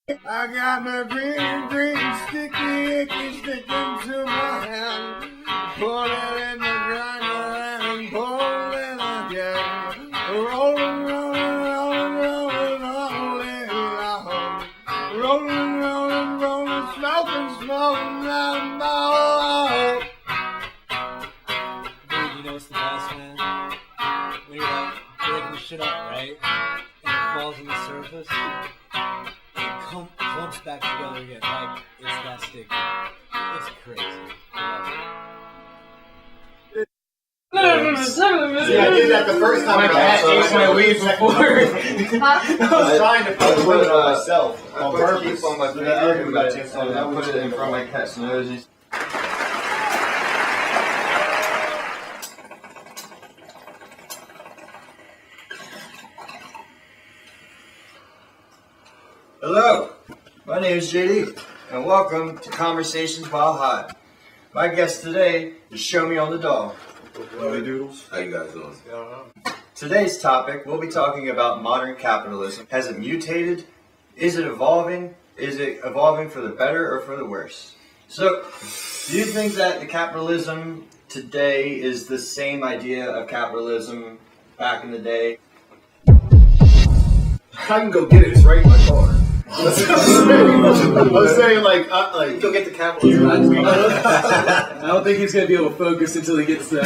I got my green, sticky, icky sticking to my hand. Put it in the grinder and pull it again. Rolling, rolling, rolling, rolling, rolling, rolling, rolling, rolling, smoking, and ball. Dude, you know what's the best, man? When you're like breaking the shit up, right? And it falls on the surface. Clumps back together again, like it's that sticky. It's crazy. Yeah, I did that the first time. My cat ate my weed before. I was trying to put it on myself on purpose. On my finger, I put it in front of my cat's nose. Hello, my name is JD, and welcome to Conversations While High. My guest today is Show Me on the Dog. Hey, Doodles. How you guys doing? Today's topic, we'll be talking about modern capitalism. Has it mutated? Is it evolving? Is it evolving for the better or for the worse? So, do you think that the capitalism today is the same idea of capitalism back in the day? I can go get it. It's right in my car. I'm saying, like, Go get the capitalism. I don't think he's going to be able to focus until he gets that.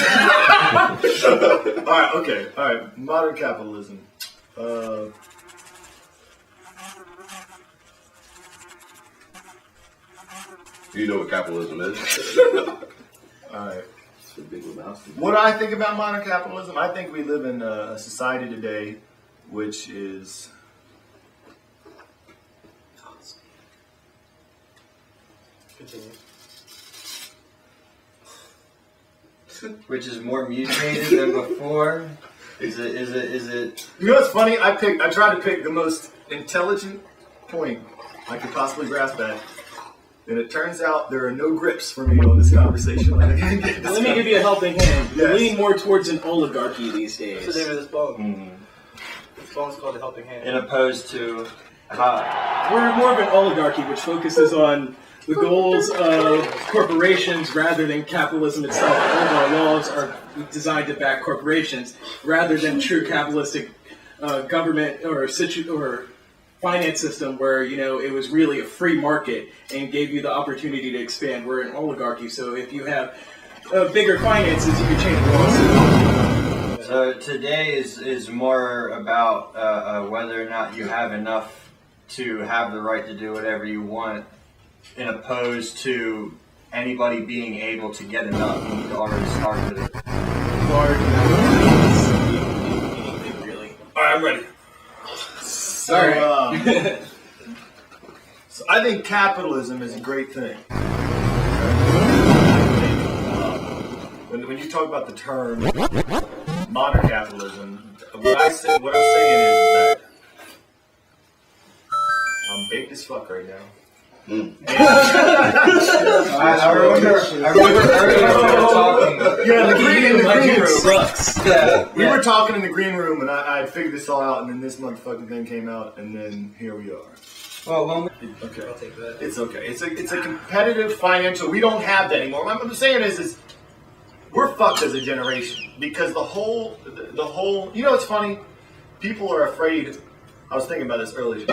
All right. Modern capitalism. You know what capitalism is? All right. What do I think about modern capitalism? I think we live in a society today which is Which is more mutated than before? Is it? You know what's funny? I tried to pick the most intelligent point I could possibly grasp at, and it turns out there are no grips for me on this conversation. Let me give you a helping hand. Yes. You're leaning more towards an oligarchy these days. What's the name of this poem? Mm-hmm. This poem's called The Helping Hand. In opposed to We're more of an oligarchy, which focuses on the goals of corporations rather than capitalism itself. All of our laws are designed to back corporations rather than true capitalistic government or finance system where, you know, it was really a free market and gave you the opportunity to expand. We're an oligarchy, so if you have bigger finances, you can change the laws. So today is more about whether or not you have enough to have the right to do whatever you want, in opposed to anybody being able to get enough. You need to already start with it. Anything really. All right, I'm ready. So I think capitalism is a great thing. When you talk about the term modern capitalism, what I'm saying is that I'm baked as fuck right now. I remember earlier we were talking. Yeah, the green room sucks. We were talking in the green room, and I figured this all out, and then this motherfucking thing came out, and then here we are. Well, Okay, I'll take that. it's okay. It's a competitive financial. We don't have that anymore. What I'm saying is we're fucked as a generation because the whole. You know, it's funny. People are afraid. I was thinking about this earlier.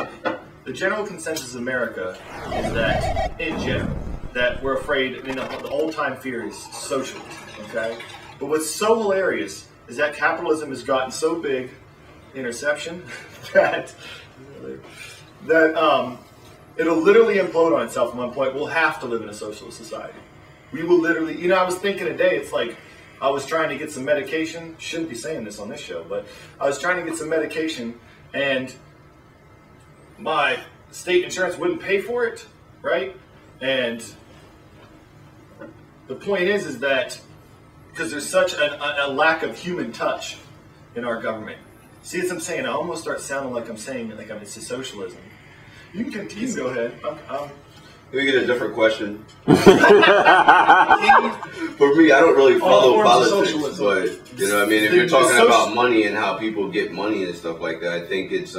The general consensus in America is that, in general, that we're afraid. I mean, the old-time fear is socialism. Okay, but what's so hilarious is that capitalism has gotten so big, interception, that it'll literally implode on itself at one point. We'll have to live in a socialist society. We will literally. You know, I was thinking today. It's like I was trying to get some medication. Shouldn't be saying this on this show, but I was trying to get some medication and my state insurance wouldn't pay for it, right? And the point is that because there's such a lack of human touch in our government. See what I'm saying? I almost start sounding like I'm saying like it's a socialism. You can go ahead. Let me get a different question. For me, I don't really follow politics, but you know what I mean? If you're talking about money and how people get money and stuff like that, I think it's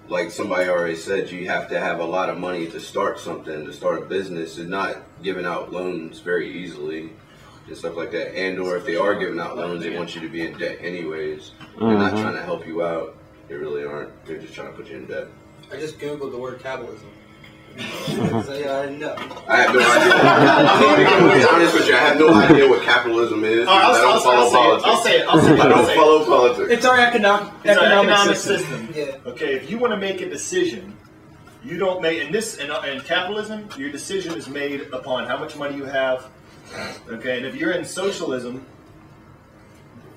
like somebody already said, you have to have a lot of money to start something, to start a business, and not giving out loans very easily and stuff like that. And or if they are giving out loans, they want you to be in debt anyways. They're not trying to help you out. They really aren't. They're just trying to put you in debt. I just googled the word capitalism. So yeah, I didn't know. I have no idea. I'm being honest with you. I have no idea what capitalism is. I don't follow politics. I'll say it. I don't follow politics. It's our economic system. Yeah. Okay, if you want to make a decision, you don't make in capitalism, your decision is made upon how much money you have. Okay, and if you're in socialism,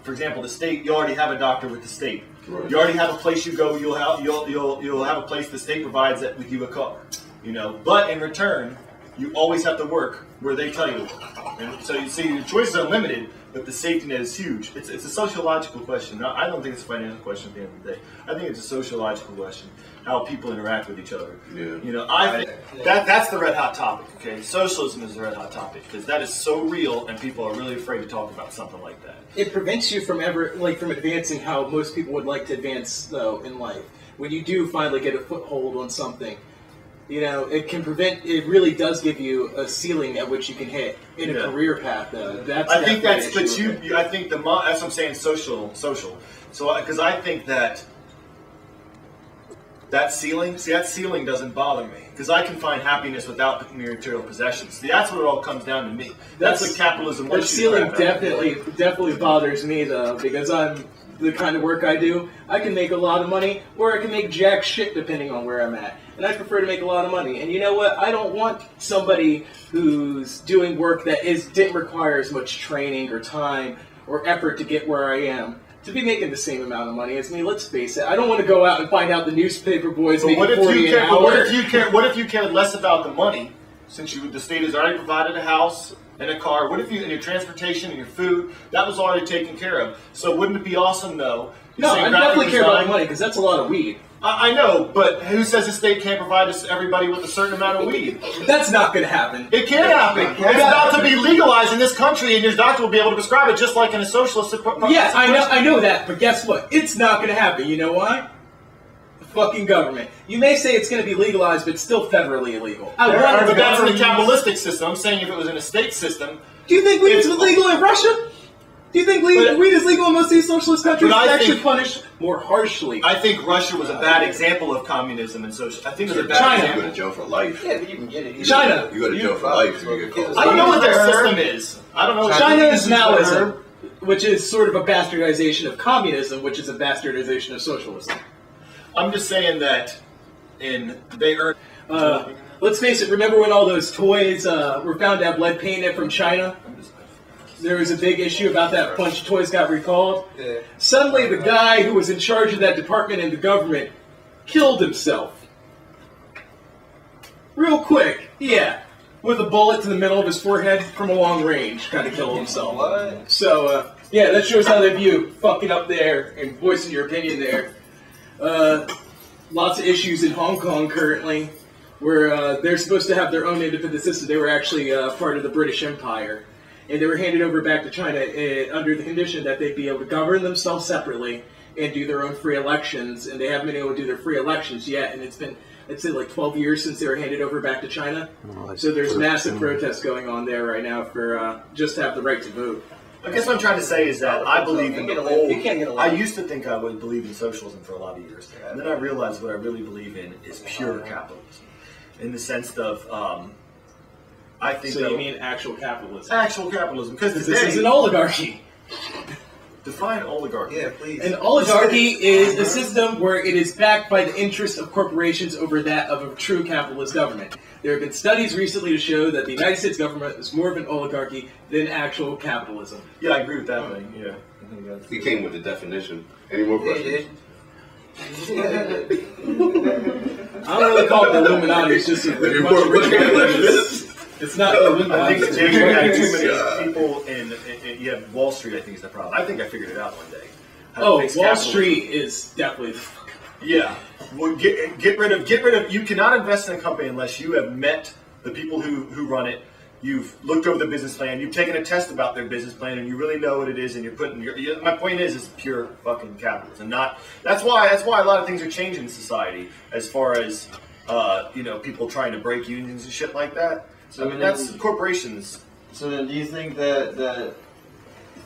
for example, the state, you already have a doctor with the state. Right. You already have a place you go. You'll have a place the state provides that with you a car. But in return, you always have to work where they tell you to work. And so you see, your choices are limited, but the safety net is huge. It's a sociological question. I don't think it's a financial question at the end of the day. I think it's a sociological question, how people interact with each other. Yeah. I think that's the red hot topic. Okay, socialism is the red hot topic because that is so real, and people are really afraid to talk about something like that. It prevents you from from advancing how most people would like to advance though in life. When you do finally get a foothold on something, it can prevent. It really does give you a ceiling at which you can hit in a career path. Though I think that's I think that's what I'm saying. Social. So because I think that ceiling doesn't bother me because I can find happiness without material possessions. See, that's what it all comes down to me. That's what capitalism wants. That ceiling definitely bothers me though because I'm the kind of work I do. I can make a lot of money or I can make jack shit depending on where I'm at. And I prefer to make a lot of money. And you know what? I don't want somebody who's doing work that didn't require as much training or time or effort to get where I am to be making the same amount of money as me. Let's face it. I don't want to go out and find out the newspaper boys making $40 an hour. What if you cared less about the money, since the state has already provided a house and a car? What if in your transportation and your food, that was already taken care of? So wouldn't it be awesome though? No, I definitely care about the money because that's a lot of weed. I know, but who says the state can't provide everybody with a certain amount of weed? That's not going to happen. It can happen. It's about to be legalized in this country, and your doctor will be able to prescribe it just like in a socialist. Yes, I know that, but guess what? It's not going to happen. You know why? The fucking government. You may say it's going to be legalized, but it's still federally illegal. But that's in the capitalistic system. I'm saying if it was in a state system. Do you think weed is legal in Russia? Do you think weed is legal in most of these socialist countries? It's actually punished more harshly. I think Russia was a bad example of communism and social. I think it was a bad example. You go to jail for life. Yeah, but you can get it. China. You go to jail for life if you get caught. I don't know what their system is. I don't know. China is Maoism, which is sort of a bastardization of communism, which is a bastardization of socialism. I'm just saying that they earn. Let's face it. Remember when all those toys were found to have lead paint in it from China? There was a big issue about that. A bunch of toys got recalled. Yeah. Suddenly, the guy who was in charge of that department in the government killed himself. Real quick, with a bullet to the middle of his forehead from a long range, kind of killed himself. What? So, that shows how they view fucking up there and voicing your opinion there. Lots of issues in Hong Kong currently, where they're supposed to have their own independent system. They were actually part of the British Empire. And they were handed over back to China under the condition that they'd be able to govern themselves separately and do their own free elections. And they haven't been able to do their free elections yet. And it's been, I'd say, like 12 years since they were handed over back to China. So there's massive protests going on there right now for just to have the right to vote. I guess what I'm trying to say is that I believe in the whole. I used to think I would believe in socialism for a lot of years. And then I realized what I really believe in is pure capitalism. In the sense of... I think so you mean actual capitalism? Actual capitalism, because this is an oligarchy. Define oligarchy. Yeah, please. An oligarchy is a system where it is backed by the interests of corporations over that of a true capitalist government. There have been studies recently to show that the United States government is more of an oligarchy than actual capitalism. Yeah, I agree with that thing. Yeah. He came with the definition. Any more questions? I don't really call it the Illuminati. It's just a bunch of rich guys. It's not the Illuminati. I think Jay had too many people in you have Wall Street. I think is the problem. I think I figured it out one day. Wall Street is definitely. Yeah. Well, get rid of. You cannot invest in a company unless you have met the people who run it, you've looked over the business plan, you've taken a test about their business plan, and you really know what it is, and you're putting my point is pure fucking capitalism. That's why a lot of things are changing in society as far as people trying to break unions and shit like that. So I mean, that's corporations. So then, do you think that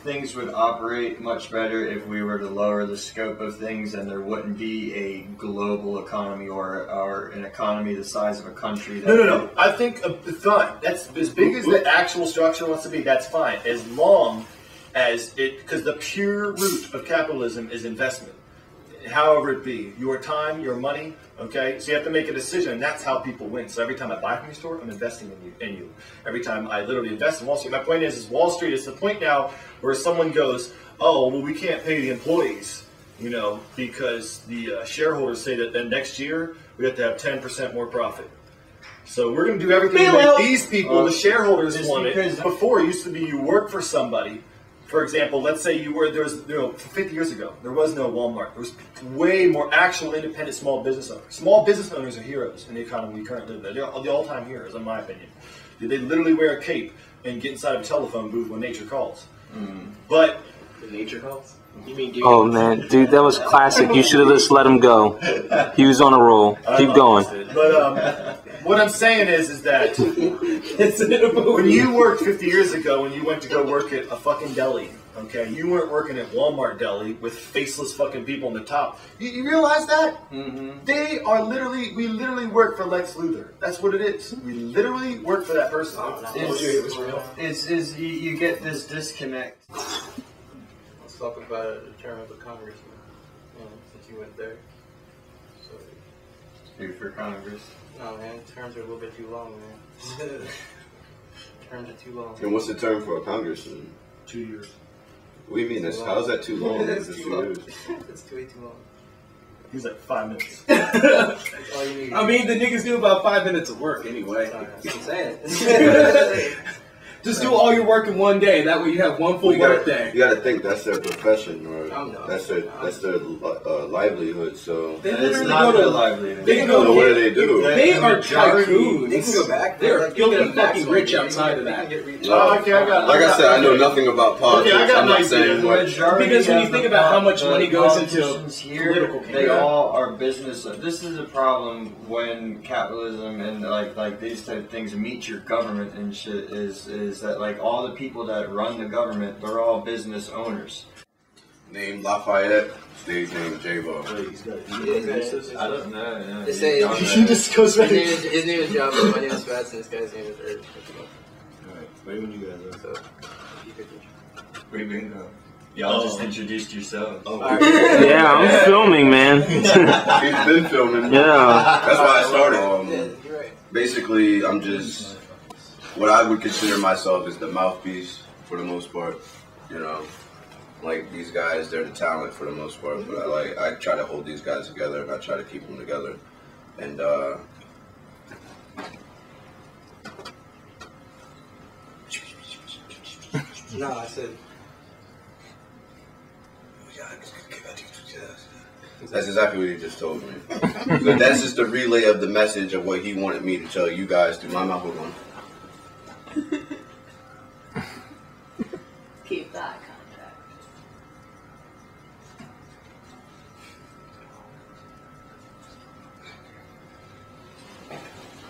things would operate much better if we were to lower the scope of things, and there wouldn't be a global economy or an economy the size of a country? No. I think it's fine. That's as big as the actual structure wants to be. That's fine, as long as because the pure root of capitalism is investment. However it be, your time, your money. Okay, so you have to make a decision, and that's how people win. So every time I buy from your store, I'm investing in you. Every time I literally invest in Wall Street, my point is Wall Street is the point now where someone goes, oh, well, we can't pay the employees, because the shareholders say that then next year we have to have 10% more profit. So we're going to do everything to make these people, the shareholders, want it. Before, it used to be you work for somebody. For example, let's say there was 50 years ago, there was no Walmart. There was way more actual independent small business owners. Small business owners are heroes in the economy we currently live in. They're the all-time heroes, in my opinion. They literally wear a cape and get inside of a telephone booth when nature calls. But the nature calls? You mean oh man, dude, that was classic. You should have just let him go. He was on a roll. Keep going. But what I'm saying is that when you worked 50 years ago, when you went to go work at a fucking deli, okay, you weren't working at Walmart deli with faceless fucking people on the top. You realize that? Mm-hmm. We literally work for Lex Luthor. That's what it is. We literally work for that person. You get this disconnect. Let's talk about the term of the congressman, since you went there. So, Speak for Congress. No, man, terms are a little bit too long, man. Terms are too long. And what's the term for a congressman? 2 years. What do you mean? How's that too long? It's Just too 2 long. years. It's way too long. He's like 5 minutes. That's all you need. I mean, the niggas do about 5 minutes of work anyway. That's what I'm saying. Just do all your work in one day. That way you have one full work day. You gotta think that's their profession, or that's their livelihood. So It's not their livelihood. They go. what do they do? They are tycoons. They can go back. They're filthy fucking rich outside of that. Okay, I said, I know nothing about politics. Okay, I got I'm not an saying idea. what. Because when you think about how much money goes into political they all are business. This is a problem when capitalism and like these type of things meet your government and shit. Is that like all the people that run the government? They're all business owners. Name Lafayette. Stage name J-Bo. I don't know. They say He just goes right. his name is Java. My name is Fats, and this guy's name is Eric. Alright, where would you guys So, Where you been going? Y'all just introduced yourselves. Yeah, I'm filming, man. He's been filming. Yeah. That's why I started. you're right. Basically, I'm just what I would consider myself is the mouthpiece for the most part. Like these guys, they're the talent for the most part. But I try to hold these guys together, and I try to keep them together. And No, I said. that's exactly what he just told me. So that's just a relay of the message of what he wanted me to tell you guys through my mouth. Hold on. Keep that contract.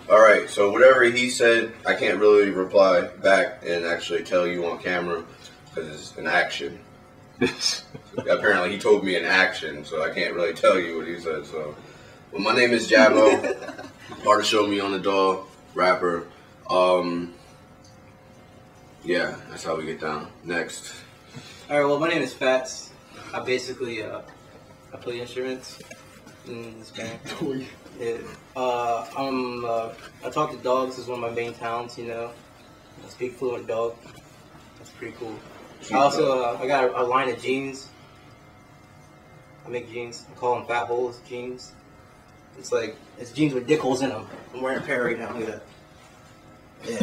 All right, so whatever he said, I can't really reply back and actually tell you on camera because it's an action. Apparently, he told me an action, so I can't really tell you what he said. So, well, my name is Jabo. Part of Show Me on the Dog, rapper. Yeah, that's how we get down. Next. All right. Well, my name is Fats. I basically I play instruments in this band. Yeah. I talk to dogs. This is one of my main talents. I speak fluent dog. That's pretty cool. I also I got a line of jeans. I make jeans. I call them fat holes jeans. It's jeans with dick holes in them. I'm wearing a pair right now. Look at that. Yeah.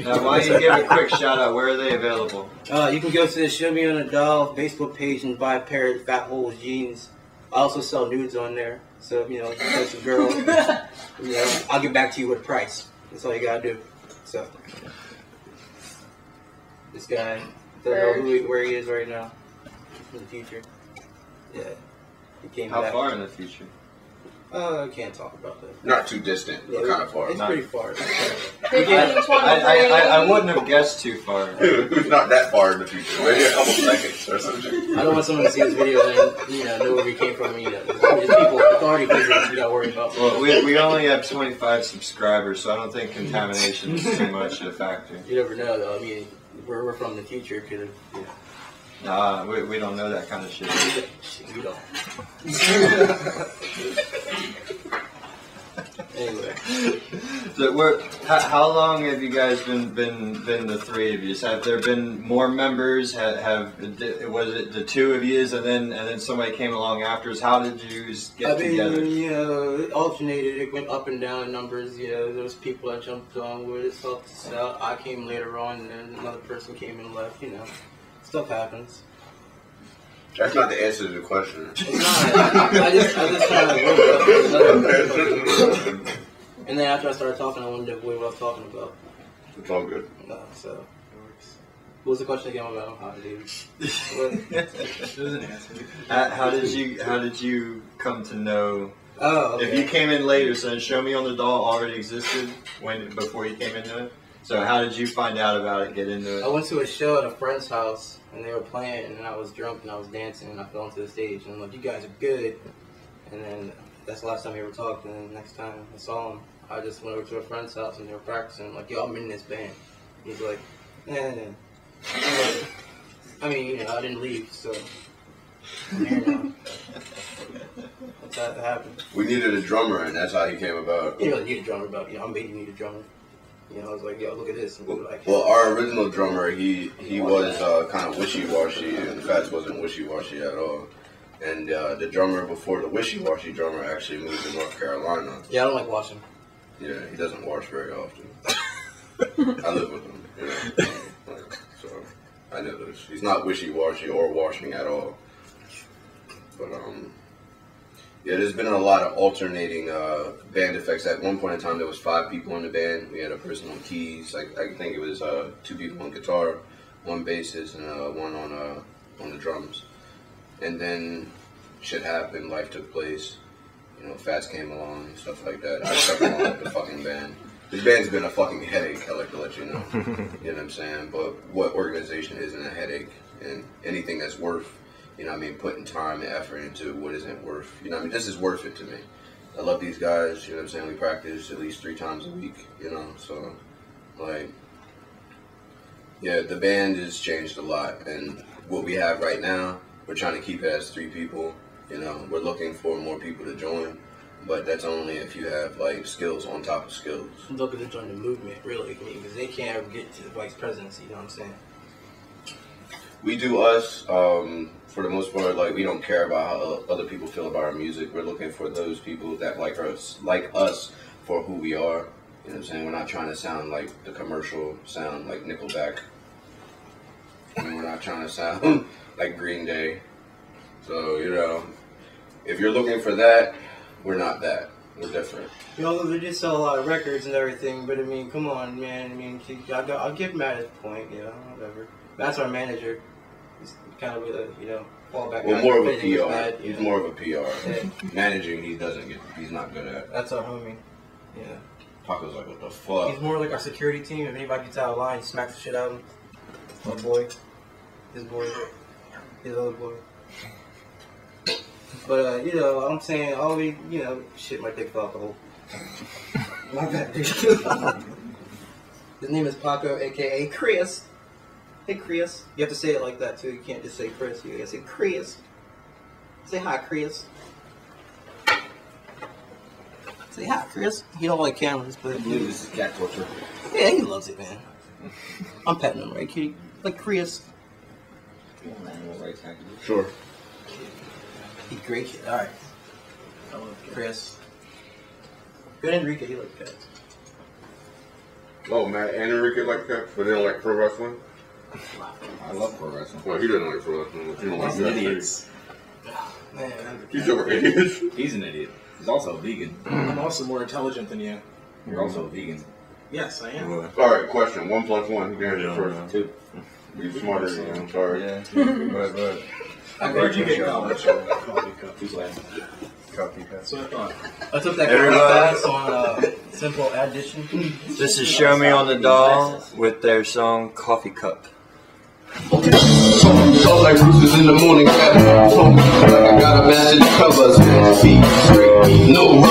Now, why don't you give a quick shout out? Where are they available? You can go to the Show Me on a Doll Facebook page and buy a pair of fat holes jeans. I also sell nudes on there. So, if you touch a girl, I'll get back to you with a price. That's all you gotta do. So, This guy doesn't know where he is right now. In the future. Yeah. He came How back. far in the future? I can't talk about that. Not too distant, but kind of far. It's pretty far. 15, I wouldn't have guessed too far. It's not that far in the future. Maybe a couple seconds or something. I don't want someone to see this video and know where we came from. It's people, authority figures we got to worry about. Well, we only have 25 subscribers, so I don't think contamination is too much a factor. You never know, though. I mean, we're from the future. Could have. Nah, we don't know that kind of shit. You don't. Anyway. So how long have you guys been the three of you? Have there been more members? Was it the two of you and then somebody came along afterwards? How did you get together? It alternated. It went up and down in numbers. There was people that jumped on with it, helped us out. I came later on, and then another person came and left. Stuff happens. That's not the answer to the question. It's not. I just kind of looked up. And then after I started talking, I wanted to avoid what I was talking about. It's all good. So it works. What was the question again about how How did you come to know? Oh, okay. If you came in later, so Show Me on the Doll already existed before you came into it. So how did you find out about it? Get into it? I went to a show at a friend's house, and they were playing, and I was drunk, and I was dancing, and I fell onto the stage, and I'm like, "You guys are good." And then that's the last time we ever talked. And then the next time I saw them, I just went over to a friend's house, and they were practicing. I'm like, "Yo, I'm in this band." He's like, "Eh." I mean, I didn't leave, so. That's how it happened. We needed a drummer, and that's how he came about. You don't need a drummer, but I made you need a drummer. I was like, "Yo, look at this." And Well, our original drummer, he was kind of wishy-washy, and Fats wasn't wishy-washy at all. And the drummer before the wishy-washy drummer actually moved to North Carolina. Yeah, I don't like washing. Yeah, he doesn't wash very often. I live with him, so I know this. He's not wishy-washy or washing at all. But yeah, there's been a lot of alternating band effects. At one point in time, there was 5 people in the band. We had a person on keys. I think it was 2 people on guitar, 1 bassist, and 1 on the drums. And then shit happened. Life took place. Fats came along and stuff like that. I stuck along with the fucking band. This band's been a fucking headache. I like to let you know. You know what I'm saying? But what organization isn't a headache? And anything that's worth, putting time and effort into what isn't worth. This is worth it to me. I love these guys, you know what I'm saying? We practice at least 3 times a week, so, the band has changed a lot, and what we have right now, we're trying to keep it as 3 people, we're looking for more people to join, but that's only if you have, skills on top of skills. I'm looking to join the movement, really, because they can't ever get to the vice presidency, you know what I'm saying? We do us, for the most part, we don't care about how other people feel about our music. We're looking for those people that like us for who we are. You know what I'm saying? We're not trying to sound like the commercial sound like Nickelback. We're not trying to sound like Green Day. So, if you're looking for that, we're not that. We're different. They did sell a lot of records and everything, but come on, man. I'll give Matt his point, whatever. That's our manager. He's kind of fall back. Well, more of a PR. He's more of a PR. Yeah. Managing, he's not good at. That's our homie. Yeah. Paco's like, what the fuck? He's more like our security team. If anybody gets out of line, he smacks the shit out of him. My boy. His boy. His other boy. But, I'm saying, shit, my dick fell off the hole. My bad, dude. His name is Paco, a.k.a. Chris. Hey, Chris. You have to say it like that, too. You can't just say Chris. You gotta say Chris. Say hi, Chris. Say hi, Chris. He don't like cameras, but... This is cat torture. Yeah, he loves it, man. I'm petting him, right, kitty? Like Chris. Sure. He's a great kid. All right. I love Chris. Good Enrique. He likes cats. Oh, Matt and Enrique like cats, but they don't like pro wrestling? I love pro wrestling. Well, he doesn't like pro wrestling. He don't like that. Idiots. Man. He's over idiots. He's an idiot. He's also a vegan. I'm also more intelligent than you. You're also a vegan. Yes, I am. All right, question. 1 + 1. You can answer first. 2. You're smarter than me, I'm sorry. Yeah. But Where'd you get college? Coffee cup. Who's laughing? coffee cup. So I thought. I took that Everybody- class on simple addition. This is Show Me on the Doll with their song Coffee Cup. Talk like roosters in the morning, like I got a message covers, feet straight, no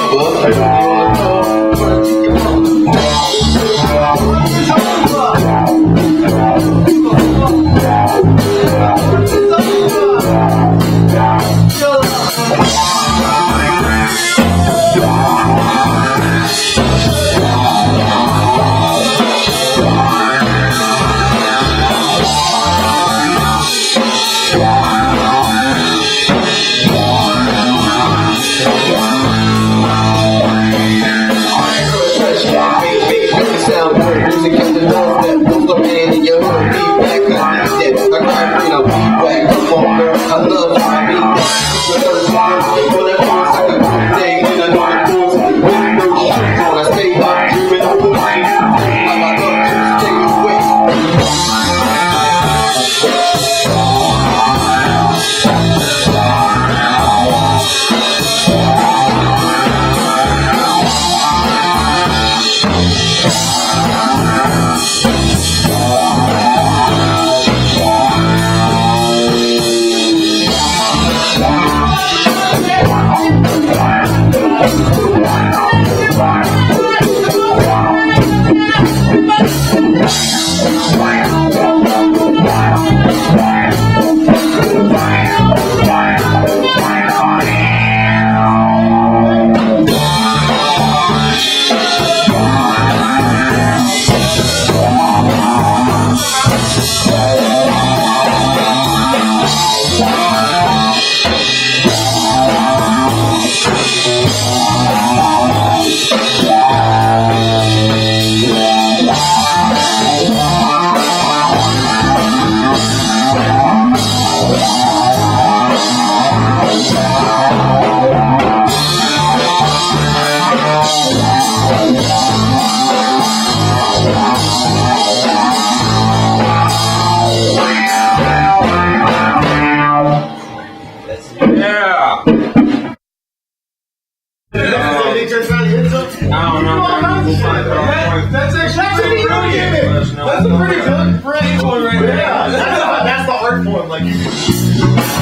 That's pretty good. That's a pretty good phrase one right there. Yeah, that's the art form. Like you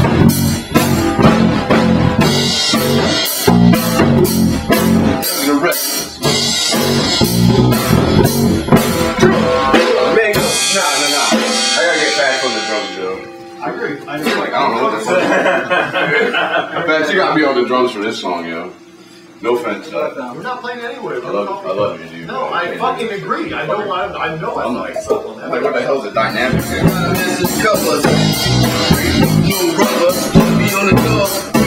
the rest. Mango. Nah. I gotta get back from the drums, yo. I agree. I agree. Like, I don't know what the fuck. Fats, you gotta be on the drums for this song, yo. No offense. We're not playing anyway. I love you, dude. No, I fucking agree. I know I like stuff on that. I'm like, what the hell's the dynamic here? This is covers. No rubber. Be on the door.